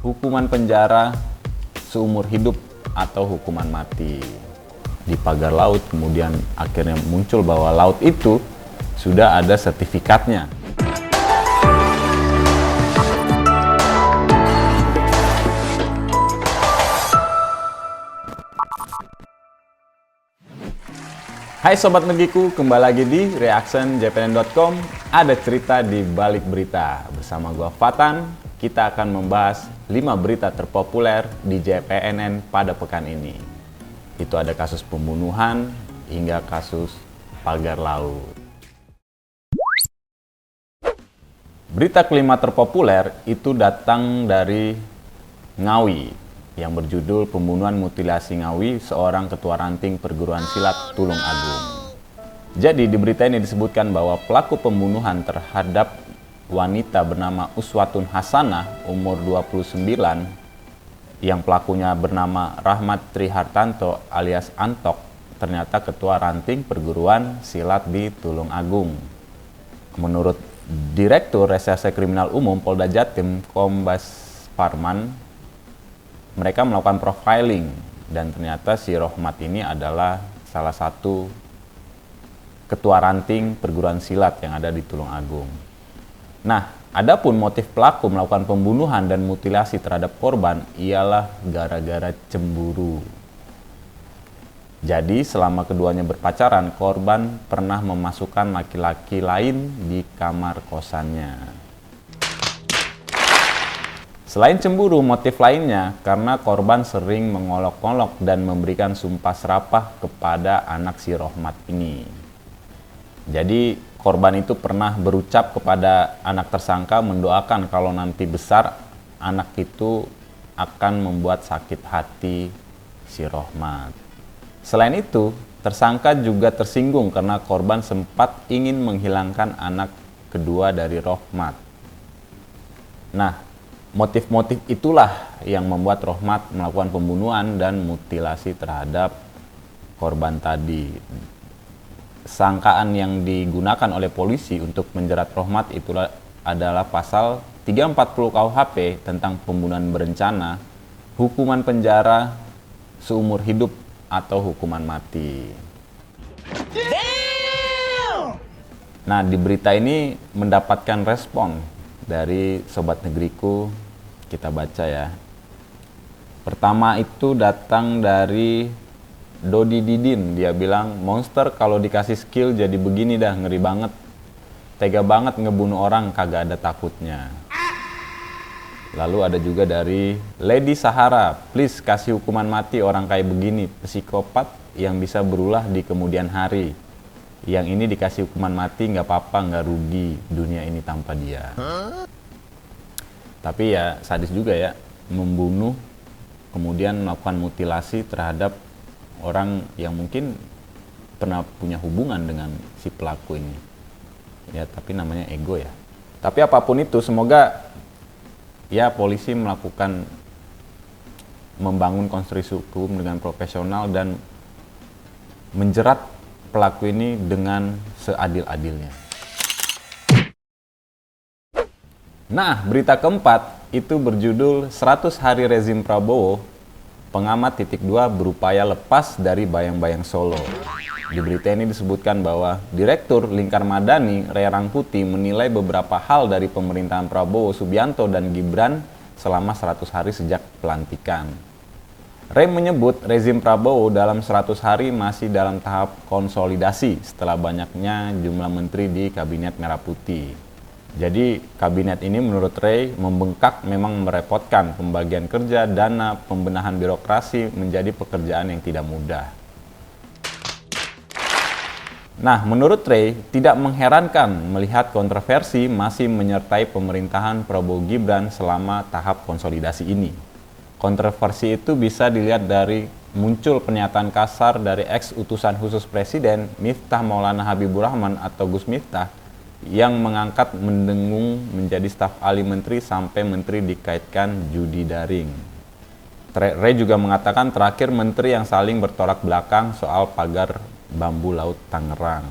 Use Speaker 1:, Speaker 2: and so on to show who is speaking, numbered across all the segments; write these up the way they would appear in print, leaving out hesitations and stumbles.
Speaker 1: hukuman penjara seumur hidup atau hukuman mati. Di pagar laut kemudian akhirnya muncul bahwa laut itu sudah ada sertifikatnya. Hai Sobat Negiku, kembali lagi di reactionjpnn.com. Ada cerita di balik berita. Bersama gua Fatan, kita akan membahas 5 berita terpopuler di JPNN pada pekan ini. Itu ada kasus pembunuhan hingga kasus pagar laut. Berita kelima terpopuler itu datang dari Ngawi, yang berjudul Pembunuhan Mutilasi Ngawi Seorang Ketua Ranting Perguruan Silat Tulung Agung. Jadi di berita ini disebutkan bahwa pelaku pembunuhan terhadap wanita bernama Uswatun Hasanah umur 29, yang pelakunya bernama Rahmat Trihartanto alias Antok, ternyata Ketua Ranting Perguruan Silat di Tulung Agung. Menurut Direktur Reserse Kriminal Umum Polda Jatim, Kombes Parman, mereka melakukan profiling dan ternyata si Rohmat ini adalah salah satu ketua ranting perguruan silat yang ada di Tulung Agung. Nah, adapun motif pelaku melakukan pembunuhan dan mutilasi terhadap korban ialah gara-gara cemburu. Jadi selama keduanya berpacaran, korban pernah memasukkan laki-laki lain di kamar kosannya. Selain cemburu, motif lainnya karena korban sering mengolok-olok dan memberikan sumpah serapah kepada anak si Rohmat ini. Jadi korban itu pernah berucap kepada anak tersangka mendoakan kalau nanti besar anak itu akan membuat sakit hati si Rohmat. Selain itu, tersangka juga tersinggung karena korban sempat ingin menghilangkan anak kedua dari Rohmat. Nah, motif-motif itulah yang membuat Rohmat melakukan pembunuhan dan mutilasi terhadap korban tadi. Sangkaan yang digunakan oleh polisi untuk menjerat Rohmat itulah adalah pasal 340 KUHP tentang pembunuhan berencana, hukuman penjara seumur hidup atau hukuman mati. Nah, di berita ini mendapatkan respon dari Sobat Negeriku. Kita baca ya. Pertama itu datang dari Dodi Didin. Dia bilang, monster kalau dikasih skill jadi begini dah, ngeri banget. Tega banget ngebunuh orang, kagak ada takutnya. Lalu ada juga dari Lady Sahara. Please kasih hukuman mati orang kayak begini, psikopat yang bisa berulah di kemudian hari. Yang ini dikasih hukuman mati nggak apa-apa, nggak rugi dunia ini tanpa dia. Tapi ya sadis juga ya, membunuh kemudian melakukan mutilasi terhadap orang yang mungkin pernah punya hubungan dengan si pelaku ini. Ya tapi namanya ego ya. Tapi apapun itu, semoga ya polisi melakukan membangun konstruksi hukum dengan profesional dan menjerat pelaku ini dengan seadil-adilnya. Nah, berita keempat itu berjudul 100 hari rezim Prabowo, pengamat .2 berupaya lepas dari bayang-bayang Solo. Di berita ini disebutkan bahwa Direktur Lingkar Madani, Ray Rangkuti, menilai beberapa hal dari pemerintahan Prabowo Subianto dan Gibran selama 100 hari sejak pelantikan. Ray menyebut rezim Prabowo dalam 100 hari masih dalam tahap konsolidasi setelah banyaknya jumlah menteri di Kabinet Merah Putih. Jadi kabinet ini menurut Ray membengkak memang merepotkan, pembagian kerja, dana, pembenahan birokrasi menjadi pekerjaan yang tidak mudah. Nah, menurut Ray tidak mengherankan melihat kontroversi masih menyertai pemerintahan Prabowo Gibran selama tahap konsolidasi ini. Kontroversi itu bisa dilihat dari muncul pernyataan kasar dari ex-utusan khusus Presiden Miftah Maulana Habibur Rahman atau Gus Miftah yang mengangkat mendengung menjadi staf ahli menteri sampai menteri dikaitkan judi daring. Ray juga mengatakan terakhir menteri yang saling bertolak belakang soal pagar bambu laut Tangerang.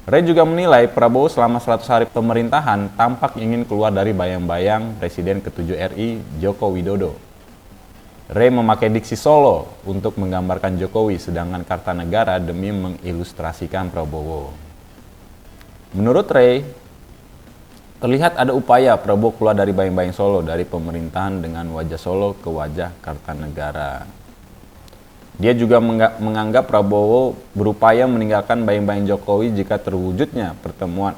Speaker 1: Ray juga menilai Prabowo selama 100 hari pemerintahan tampak ingin keluar dari bayang-bayang Presiden ke-7 RI Joko Widodo. Ray memakai diksi Solo untuk menggambarkan Jokowi, sedangkan Kartanegara demi mengilustrasikan Prabowo. Menurut Ray, terlihat ada upaya Prabowo keluar dari bayang-bayang Solo, dari pemerintahan dengan wajah Solo ke wajah Kartanegara. Dia juga menganggap Prabowo berupaya meninggalkan bayang-bayang Jokowi jika terwujudnya pertemuan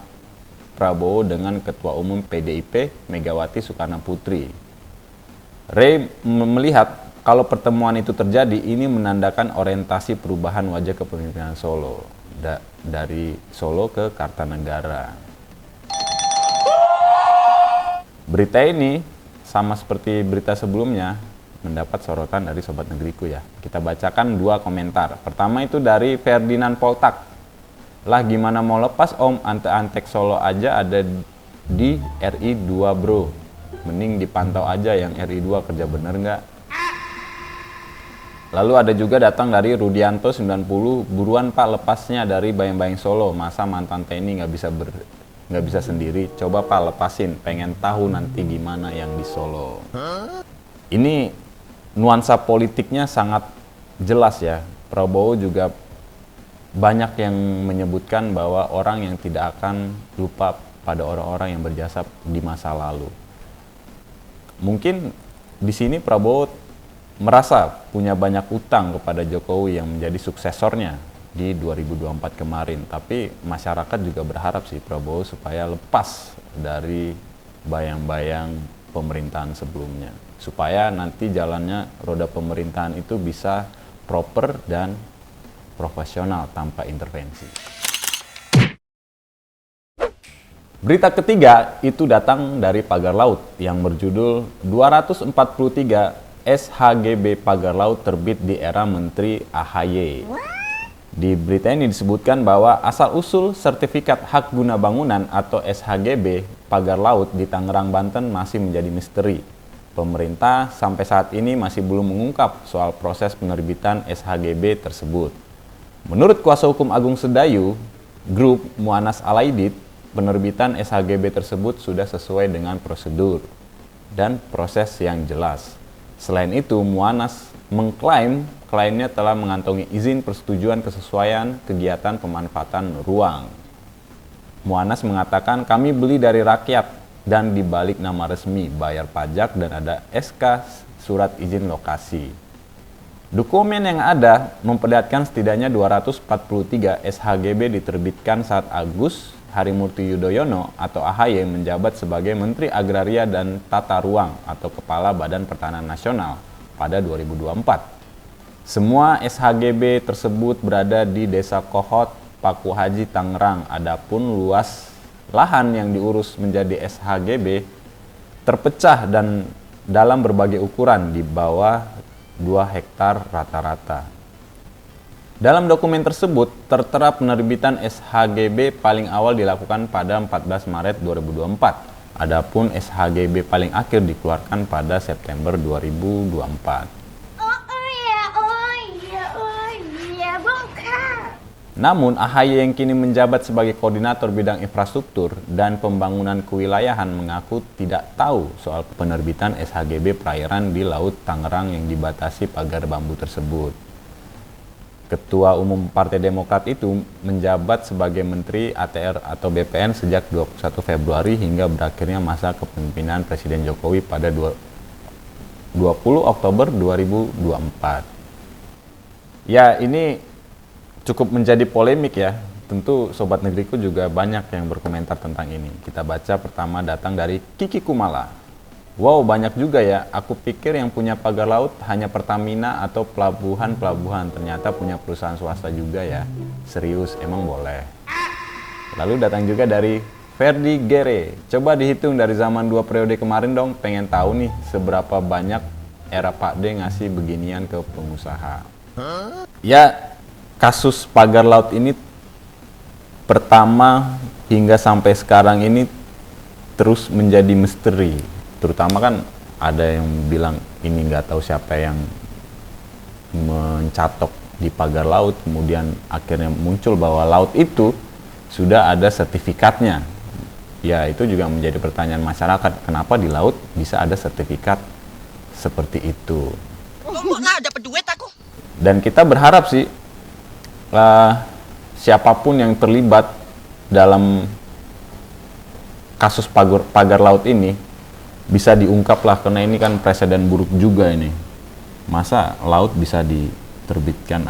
Speaker 1: Prabowo dengan Ketua Umum PDIP Megawati Soekarnoputri. Ray melihat kalau pertemuan itu terjadi, ini menandakan orientasi perubahan wajah kepemimpinan Solo dari Solo ke Kartanegara. Berita ini sama seperti berita sebelumnya mendapat sorotan dari Sobat Negeriku ya. Kita bacakan 2 komentar. Pertama itu dari Ferdinand Poltak. Lah gimana mau lepas om, ante-antek Solo aja ada di RI 2 bro. Mending dipantau aja yang RI 2 kerja bener nggak? Lalu ada juga datang dari Rudianto 90, buruan pak lepasnya dari bayang-bayang Solo. Masa mantan TNI nggak bisa sendiri? Coba pak lepasin, pengen tahu nanti gimana yang di Solo. Ini nuansa politiknya sangat jelas ya. Prabowo juga banyak yang menyebutkan bahwa orang yang tidak akan lupa pada orang-orang yang berjasa di masa lalu. Mungkin di sini Prabowo merasa punya banyak utang kepada Jokowi yang menjadi suksesornya di 2024 kemarin. Tapi masyarakat juga berharap sih Prabowo supaya lepas dari bayang-bayang pemerintahan sebelumnya, supaya nanti jalannya roda pemerintahan itu bisa proper dan profesional tanpa intervensi. Berita ketiga itu datang dari Pagar Laut yang berjudul 243 SHGB Pagar Laut terbit di era Menteri AHY. Di berita ini disebutkan bahwa asal-usul sertifikat hak guna bangunan atau SHGB Pagar Laut di Tangerang, Banten masih menjadi misteri. Pemerintah sampai saat ini masih belum mengungkap soal proses penerbitan SHGB tersebut. Menurut kuasa hukum Agung Sedayu, Grup Muanas Alaidit, penerbitan SHGB tersebut sudah sesuai dengan prosedur dan proses yang jelas. Selain itu, Muanas mengklaim kliennya telah mengantongi izin persetujuan kesesuaian kegiatan pemanfaatan ruang. Muanas mengatakan kami beli dari rakyat dan dibalik nama resmi, bayar pajak dan ada SK surat izin lokasi. Dokumen yang ada memperlihatkan setidaknya 243 SHGB diterbitkan saat Agus Harimurti Yudhoyono atau AHY menjabat sebagai Menteri Agraria dan Tata Ruang atau Kepala Badan Pertanahan Nasional pada 2024. Semua SHGB tersebut berada di Desa Kohot, Paku Haji, Tangerang. Adapun luas lahan yang diurus menjadi SHGB terpecah dan dalam berbagai ukuran di bawah 2 hektar rata-rata. Dalam dokumen tersebut tertera penerbitan SHGB paling awal dilakukan pada 14 Maret 2024. Adapun SHGB paling akhir dikeluarkan pada September 2024. Namun, AHY yang kini menjabat sebagai koordinator bidang infrastruktur dan pembangunan kewilayahan mengaku tidak tahu soal penerbitan SHGB perairan di Laut Tangerang yang dibatasi pagar bambu tersebut. Ketua Umum Partai Demokrat itu menjabat sebagai Menteri ATR atau BPN sejak 21 Februari hingga berakhirnya masa kepemimpinan Presiden Jokowi pada 20 Oktober 2024. Ya, ini cukup menjadi polemik ya. Tentu Sobat Negeriku juga banyak yang berkomentar tentang ini. Kita baca pertama datang dari Kiki Kumala. Wow, banyak juga ya. Aku pikir yang punya pagar laut hanya Pertamina atau pelabuhan-pelabuhan. Ternyata punya perusahaan swasta juga ya. Serius, emang boleh. Lalu datang juga dari Ferdi Gere. Coba dihitung dari zaman 2 periode kemarin dong. Pengen tahu nih seberapa banyak era Pak D ngasih beginian ke pengusaha. Ya, kasus pagar laut ini pertama hingga sampai sekarang ini terus menjadi misteri. Terutama kan ada yang bilang ini nggak tahu siapa yang mencatok di pagar laut. Kemudian akhirnya muncul bahwa laut itu sudah ada sertifikatnya. Ya, itu juga menjadi pertanyaan masyarakat, kenapa di laut bisa ada sertifikat seperti itu.
Speaker 2: Lah dapat duit aku.
Speaker 1: Dan kita berharap sih siapapun yang terlibat dalam kasus pagar laut ini bisa diungkap lah, karena ini kan presiden buruk juga ini. Masa laut bisa diterbitkan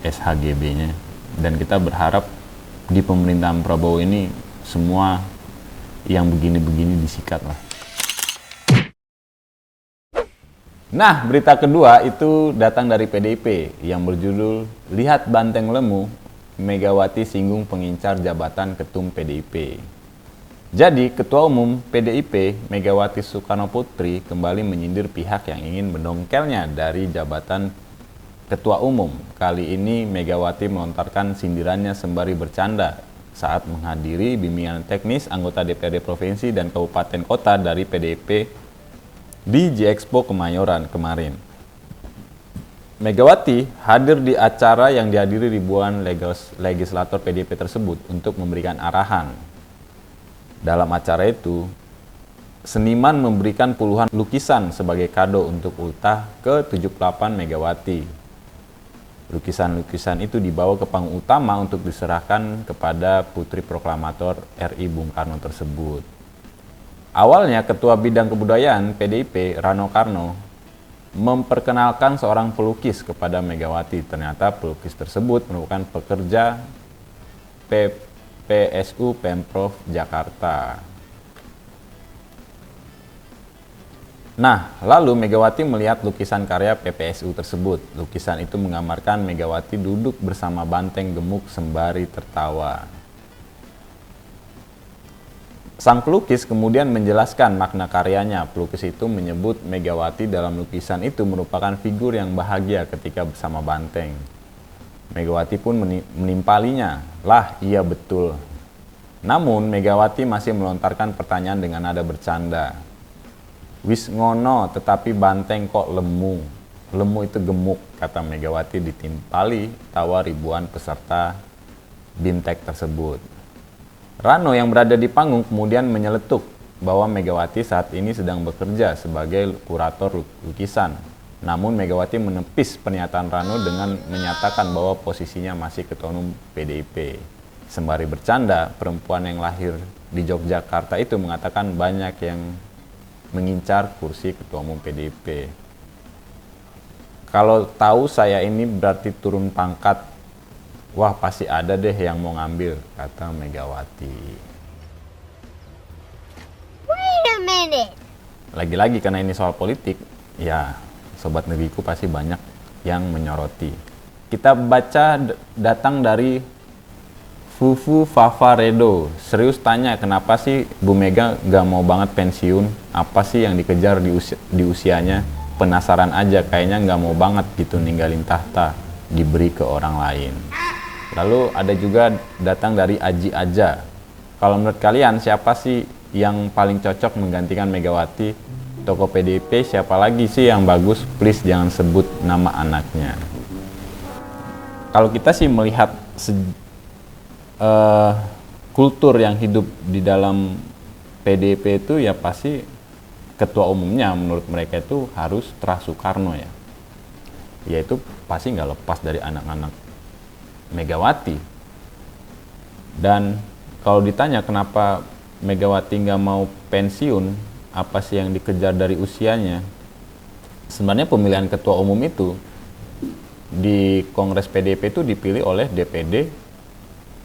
Speaker 1: SHGB-nya. Dan kita berharap di pemerintahan Prabowo ini semua yang begini-begini disikat lah. Nah, berita kedua itu datang dari PDIP yang berjudul Lihat Banteng Lemu, Megawati Singgung Pengincar Jabatan Ketum PDIP. Jadi, Ketua Umum PDIP Megawati Soekarnoputri kembali menyindir pihak yang ingin mendongkelnya dari jabatan Ketua Umum. Kali ini Megawati melontarkan sindirannya sembari bercanda saat menghadiri bimbingan teknis anggota DPRD Provinsi dan Kabupaten Kota dari PDIP di J-Expo Kemayoran kemarin. Megawati hadir di acara yang dihadiri ribuan legislator PDIP tersebut untuk memberikan arahan. Dalam acara itu, seniman memberikan puluhan lukisan sebagai kado untuk ultah ke-78 Megawati. Lukisan-lukisan itu dibawa ke panggung utama untuk diserahkan kepada Putri Proklamator RI Bung Karno tersebut. Awalnya Ketua Bidang Kebudayaan PDIP Rano Karno memperkenalkan seorang pelukis kepada Megawati. Ternyata pelukis tersebut merupakan pekerja PPSU Pemprov Jakarta. Nah, lalu Megawati melihat lukisan karya PPSU tersebut. Lukisan itu menggambarkan Megawati duduk bersama banteng gemuk sembari tertawa. Sang pelukis kemudian menjelaskan makna karyanya. Pelukis itu menyebut Megawati dalam lukisan itu merupakan figur yang bahagia ketika bersama banteng. Megawati pun menimpalinya, "Lah, iya betul." Namun Megawati masih melontarkan pertanyaan dengan nada bercanda. "Wis ngono, tetapi banteng kok lemu." Lemu itu gemuk, kata Megawati ditimpali tawa ribuan peserta BIMTEK tersebut. Rano yang berada di panggung kemudian menyeletuk bahwa Megawati saat ini sedang bekerja sebagai kurator lukisan. Namun Megawati menepis pernyataan Rano dengan menyatakan bahwa posisinya masih Ketua Umum PDIP. Sembari bercanda, perempuan yang lahir di Yogyakarta itu mengatakan banyak yang mengincar kursi Ketua Umum PDIP. Kalau tahu saya ini berarti turun pangkat, wah pasti ada deh yang mau ngambil, kata Megawati.
Speaker 3: Wait a minute.
Speaker 1: Lagi-lagi karena ini soal politik, ya Sobat Negeriku pasti banyak yang menyoroti. Kita baca datang dari Fufu Favaredo. Serius tanya, kenapa sih Bu Mega gak mau banget pensiun? Apa sih yang dikejar di usianya? Penasaran aja, kayaknya gak mau banget gitu ninggalin tahta, diberi ke orang lain. Lalu ada juga datang dari Aji Aja. Kalau menurut kalian siapa sih yang paling cocok menggantikan Megawati? Tokoh PDIP siapa lagi sih yang bagus? Please jangan sebut nama anaknya. Kalau kita sih melihat kultur yang hidup di dalam PDIP itu ya pasti ketua umumnya menurut mereka itu harus Tra Soekarno ya. Yaitu pasti nggak lepas dari anak-anak Megawati. Dan kalau ditanya kenapa Megawati nggak mau pensiun, apa sih yang dikejar dari usianya? Sebenarnya pemilihan ketua umum itu di Kongres PDIP itu dipilih oleh DPD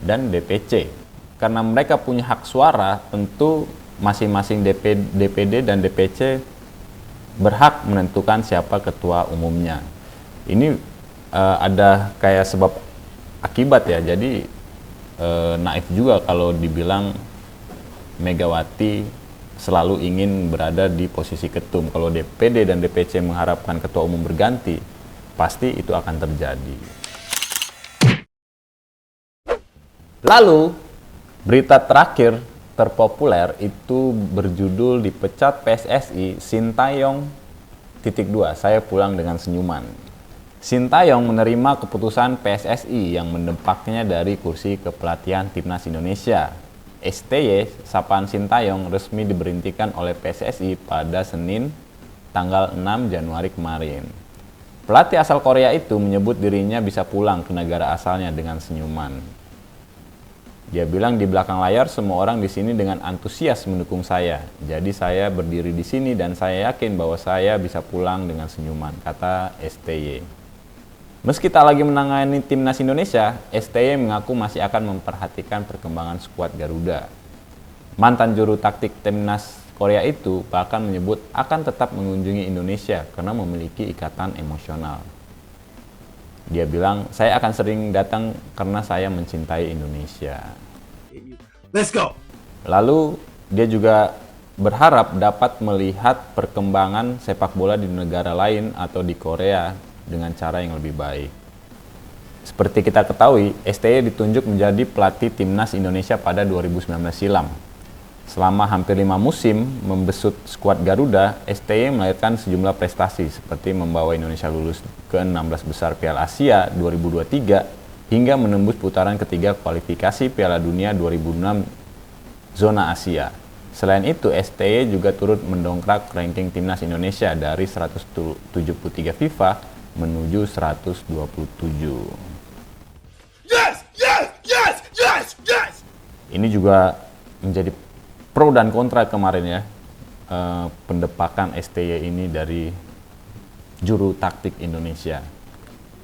Speaker 1: dan DPC. Karena mereka punya hak suara, tentu masing-masing DPD dan DPC berhak menentukan siapa ketua umumnya. Ini ada kayak sebab akibat ya, jadi naif juga kalau dibilang Megawati selalu ingin berada di posisi ketum. Kalau DPD dan DPC mengharapkan ketua umum berganti, pasti itu akan terjadi. Lalu, berita terakhir terpopuler itu berjudul dipecat PSSI Sintayong _2, saya pulang dengan senyuman. Sintayong menerima keputusan PSSI yang mendempaknya dari kursi kepelatihan Timnas Indonesia. STY, sapaan Sintayong, resmi diberhentikan oleh PSSI pada Senin tanggal 6 Januari kemarin. Pelatih asal Korea itu menyebut dirinya bisa pulang ke negara asalnya dengan senyuman. Dia bilang di belakang layar semua orang di sini dengan antusias mendukung saya. Jadi saya berdiri di sini dan saya yakin bahwa saya bisa pulang dengan senyuman, kata STY. Meski tak lagi menangani Timnas Indonesia, STY mengaku masih akan memperhatikan perkembangan skuad Garuda. Mantan juru taktik Timnas Korea itu bahkan menyebut akan tetap mengunjungi Indonesia karena memiliki ikatan emosional. Dia bilang, saya akan sering datang karena saya mencintai Indonesia.
Speaker 4: Let's go!
Speaker 1: Lalu dia juga berharap dapat melihat perkembangan sepak bola di negara lain atau di Korea dengan cara yang lebih baik. Seperti kita ketahui, STY ditunjuk menjadi pelatih Timnas Indonesia pada 2019 silam. Selama hampir 5 musim membesut skuad Garuda, STY melahirkan sejumlah prestasi seperti membawa Indonesia lulus ke 16 besar Piala Asia 2023 hingga menembus putaran ketiga kualifikasi Piala Dunia 2006 zona Asia. Selain itu, STY juga turut mendongkrak ranking Timnas Indonesia dari 173 FIFA menuju 127.
Speaker 4: Yes! Yes! Yes! Yes! Yes!
Speaker 1: Ini juga menjadi pro dan kontra kemarin ya, pendepakan STY ini dari juru taktik Indonesia.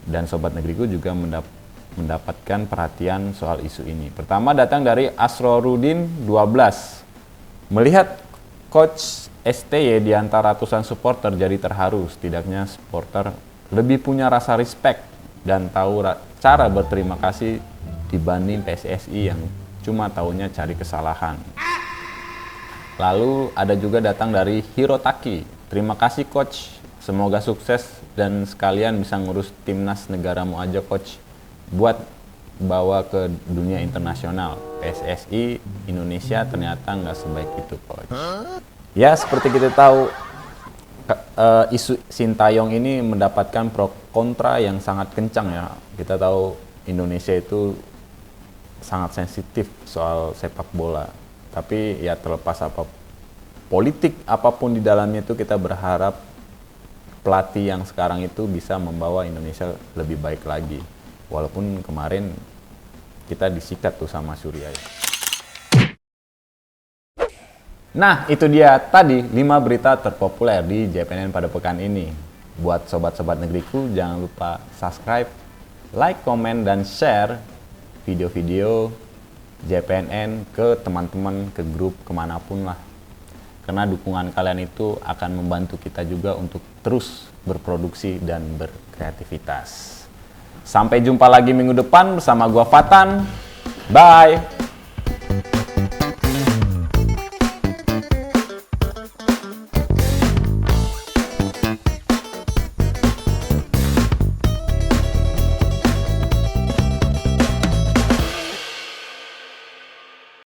Speaker 1: Dan Sobat Negeriku juga mendapatkan perhatian soal isu ini. Pertama datang dari Asrorudin 12. Melihat coach STY di antara ratusan supporter jadi terharu. Setidaknya supporter lebih punya rasa respect dan tahu cara berterima kasih dibanding PSSI yang cuma taunya cari kesalahan. Lalu ada juga datang dari Hirotaki. Terima kasih coach, semoga sukses dan sekalian bisa ngurus timnas negaramu aja coach. Buat bawa ke dunia internasional. PSSI Indonesia ternyata nggak sebaik itu coach. Ya seperti kita tahu, isu Sintayong ini mendapatkan pro kontra yang sangat kencang ya. Kita tahu Indonesia itu sangat sensitif soal sepak bola. Tapi ya terlepas politik apapun di dalamnya itu, kita berharap pelatih yang sekarang itu bisa membawa Indonesia lebih baik lagi. Walaupun kemarin kita disikat tuh sama Surya. Nah, itu dia tadi 5 berita terpopuler di JPNN pada pekan ini. Buat sobat-sobat negeriku, jangan lupa subscribe, like, komen, dan share video-video JPNN ke teman-teman, ke grup, kemanapun lah. Karena dukungan kalian itu akan membantu kita juga untuk terus berproduksi dan berkreativitas. Sampai jumpa lagi minggu depan bersama gua Fatan. Bye!